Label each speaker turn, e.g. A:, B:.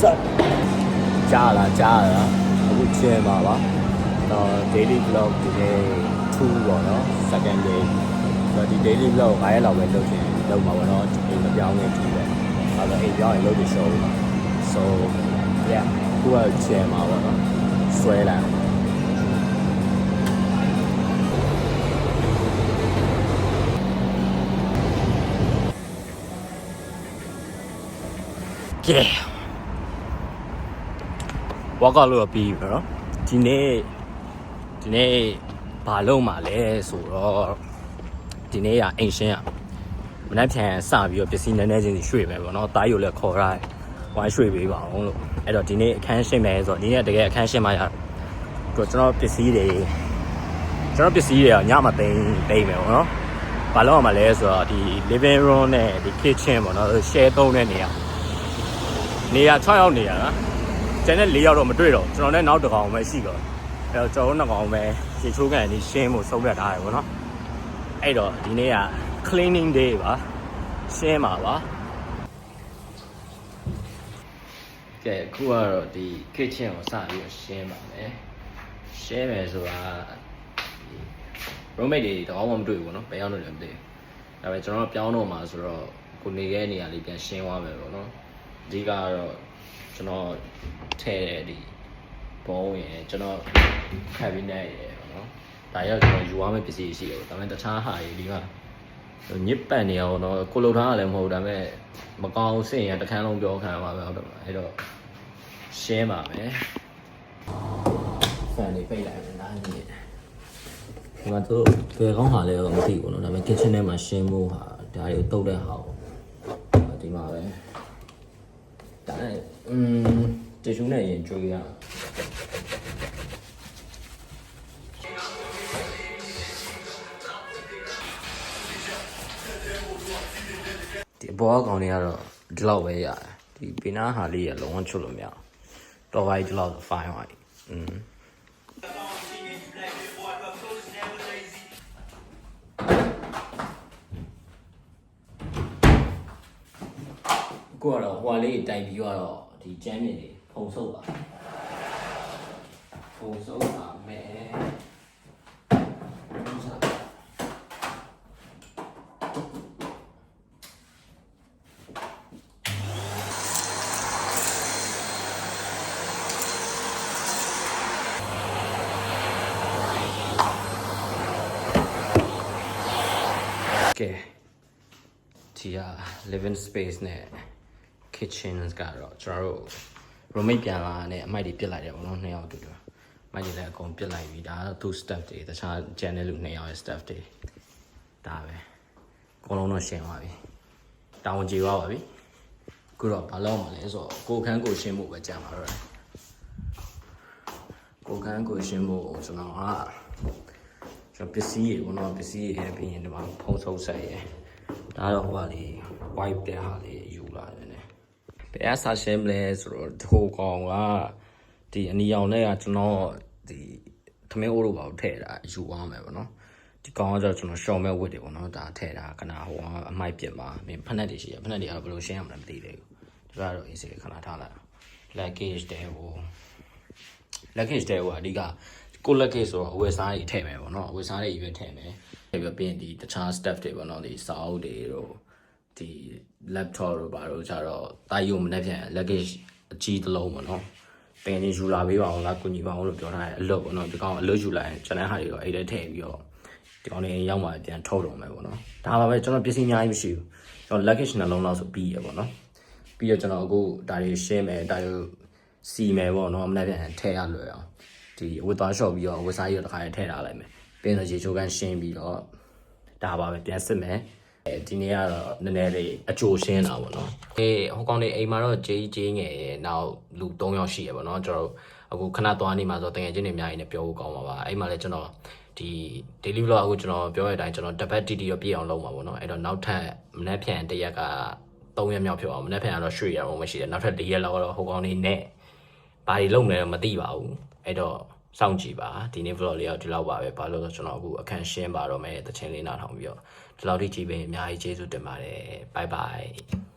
A: ကြားလားအခုချင်ပါပါdaily vlog ဒီနေ့2ပေါ့နော် second day ဆိုတော့ဒီ daily vlog 9ရက်လောက်ပဲလုပ်ချင်လုပ်မှာပေါ့နော်ဒီမပြောင်းနေကြည့်ပဲအဲ့တော့အိမ်ပြောင်းရင်လုပ်ပြီး show ပါ so yeah ခုကချင်ပါပေါ့နော်ဆွဲလာကဲဝါကလို့ပြီးပြီနော်ဒီနေ့ဘာလုပ်မှာလဲဆိုတော့ဒီနေ့ကအိမ်ရှင်းရမနေ့ပြန်စပြီးတော့ပစ္စည်းနည်းနည်းချင်းစီရွှေ့မယ်ပေါ့နော်တားယူလည်းခေါ်ရတယ်ဝိုင်းရွှေ့ပေးပါအောင်လို့အဲ့တော့ဒီနေ့အခန်းရှင်းမယ်ဆိုတော့ဒီနေ့တကယ်အခန်းရှင်းမှရတော့ကျွန်တော်ပစ္စည်းတွေကညမသိမ်းမယ်ပေါ့နော်ဘာလုပ်ရမှာလဲဆိုတော့ဒီ living room နဲ့ဒီ kitchen ပေါ့နော် share သုံးတဲ့နေရာ6ယောက်နေရနော်ကျန်တဲ့4ယောက်တော့မတွေ့တော့ကျွန်တော်နဲ့နောက်တစ်ကောင်ပဲရှိတော့အဲ့တော့ကျွန်တော်တို့2ကောင်ပဲရေချိုးကန်နေရှင်းဖို့ဆုံးဖြတ်ထားတယ်ပေါ့နော်အဲ့တော့ဒီနေ့က cleaning day ပါရှင်းပါပါကဲအခုကတော့ဒီ kitchen ကိုစပြီးတော့ရှင်းပါမယ်ရှင်းမယ်ဆိုတာ roommate တွေတော့မှမတွေ့ဘူးပေါ့နော်ဘယ်ရောက်လို့လဲမသိဘူးဒါပေမဲ့ကျွန်တော်ပြောင်းတော့မှာဆိုတော့ကိုနေခဲ့နေရာလေးပြန်ရှင်းသွားမယ်ပေါ့နော်အဓိကကတော့ကျွန်တော်ထည့်တဲ့ဒီဘုံရယ်ကျွန်တော် cabinet ရယ်ပေါ့နော်ဒါရောက်ကျွန်တော်ယူရမယ့်ပစ္စည်းရှိတယ်ပေါ့ဒါပေမဲ့တခြားဟာတွေဒီကညစ်ပတ်နေအောင်တော့ကိုလုံထားရလည်းမဟုတ်ဒါပေမဲ့မကောင်းစင်ရတခန်းလုံးပြောခံရမှာပဲဟုတ်တယ်အဲ့တော့ရှင်းပါမယ်ဖန်လေးပိတ်လိုက်မယ်လားညီဒီမှာတို့ဘယ်ကောင်းဟာလဲတော့မသိဘူးနော်ဒါပေမဲ့ kitchen ထဲမှာရှင်းဖို့ဟာဒါတွေတုတ်တဲ့ဟာပေါ့ဒီမှာပဲဒါနဲ့တ िश ူးနဲ့ရင်ကြွေးရဒီဘောကောင်တွေကတော့ဒီလောက်ပဲရတယ်ဒီပင်နာဟာလေးရလုံးဝချွတ်လို့မရတော့ဘာဒီလောက် fine ပါကိုကတော့ဟွာလေးတိုင်ပြီးတော့ဒီကျမ်းမြင်တွေဖုံဆုပ်ပါမယ်ကဲဒီက living space နဲ့ kitchen ကတော့ကျွန်တော်တို့ roommate ပြန်လာနဲ့အမိုက်တွေပြစ်လိုက်တယ်ပေါ့နော်2ယောက်တူတူမိုက်တွေလည်းအကုန်ပြစ်လိုက်ပြီဒါကတော့သူ့ staff တွေတခြားကျန်တဲ့လူ2ယောက်ရဲ့ staff တွေဒါပဲအကုန်လုံးတော့ရှင်းသွားပြီတောင်းကြည့်သွားပါပြီအခုတော့ဘာလုပ်မှာလဲဆိုတော့ကိုခန်းကိုရှင်းဖို့ပဲကြံပါတော့ကိုခန်းကိုရှင်းဖို့ကျွန်တော်ပစ္စည်းတွေပေါ့နော်ပစ္စည်းတွေပြီးရင်ဒီမှာဖုံးဆုပ်ဆက်ရယ်ဒါတော့ဟိုကလေး wipe တဲ့ဟာလေးယူလာတယ်ဘယ်အစားရှင်းမလဲဆိုတော့ဒီဟိုကောင်ကဒီအနီရောင်နဲ့ကကျွန်တော်ဒီသမင်းအိုးတို့ပါထည့်တာယူသွားမယ်ပေါ့နော်ဒီကောင်ကကျတော့ကျွန်တော်ရှော့မဲ့ဝစ်တွေပေါ့နော်ဒါထည့်တာခဏဟိုအမိုက်ပြစ်မှာဖက်နက်တွေရှိရဖက်နက်တွေကတော့ဘယ်လိုရှင်းရမလဲမသိသေးဘူးဒီကတော့အေးစေခဏထားလိုက် luggage တဲဟိုအဓိကကို luggage ဆိုတော့အဝယ်စားတွေထည့်မယ်ပေါ့နော်အဝယ်စားတွေရွေးထည့်မယ်ပြီးရင်ဒီတခြား stuff တွေပေါ့နော်ဒီစာအုပ်တွေတို့ဒီ laptop တို့ဘာလို့ကြတော့တာယုံမနဲ့ပြန် luggage အကြီးတစ်လုံးပေါ့နော်ပင်ကြီးယူလာပေးပါအောင်လားကုညီပါအောင်လို့ပြောထားတယ်အလွတ်ပေါ့နော်ဒီကောင်အလွတ်ယူလိုက်ရင်ကျွန်တော်ဟာတွေတော့အဲ့ထဲထည့်ပြီးတော့ဒီကောင်လေးရောက်မှပြန်ထုတ်တော့မယ်ပေါ့နော်ဒါပါပဲကျွန်တော်ပစ္စည်းအများကြီးမရှိဘူးကျွန်တော် luggage နှလုံးလောက်ဆိုပြီးရပေါ့နော်ပြီးတော့ကျွန်တော်အခုဒါတွေရှင်းမယ်ဒါတွေစီမယ်ပေါ့နော်မနဲ့ပြန်ထည့်ရလွယ်အောင်ဒီဝတ်သွားလျှော့ပြီးတော့ဝတ်စားရတော့တစ်ခါထည့်ထားလိုက်မယ်ပြီးတော့ရေချိုးကန်ရှင်းပြီးတော့ဒါပါပဲပြန်စစ်မယ်ဒီနေ့ကတော့နည်းနည်းလေးအချိုရှင်းတာပေါ့နော်ဟိုကောင်လေးအိမ်မှာတော့ကြေးငယ်နောက်လူ3ယောက်ရှိရပေါ့နော်ကျွန်တော်အခုခဏသွားနေမှာဆိုတော့တကယ်ချင်းတွေအများကြီးနဲ့ပြောဖို့ကောင်းပါပါအိမ်မှာလည်းကျွန်တော်ဒီ daily vlog အခုကျွန်တော်ပြောရတဲ့အတိုင်းကျွန်တော်တပတ်တီတော့ပြည့်အောင်လုပ်မှာပေါ့နော်အဲ့တော့နောက်ထပ်မနေ့ဖြန်တစ်ရက်က3ရက်မြောက်ဖြစ်အောင်မနေ့ဖြန်ကတော့ရွှေ့ရအောင်မရှိတယ်နောက်ထပ်4ရက်လောက်တော့ဟိုကောင်လေးနဲ့ဘာတွေလုပ်နေလဲမသိပါဘူးအဲ့တော့စောင့်ကြည့်ပါဒီနေ့ vlog လေးကဒီလောက်ပါပဲဘာလို့လဲဆိုတော့ကျွန်တော်အခုအခန်းရှင်းပါတော့မယ်တခြင်းလေးနားထောင်ပြီးတော့ဒီလောက်ထိကြည့်ပေးအများကြီးကျေးဇူးတင်ပါတယ် bye bye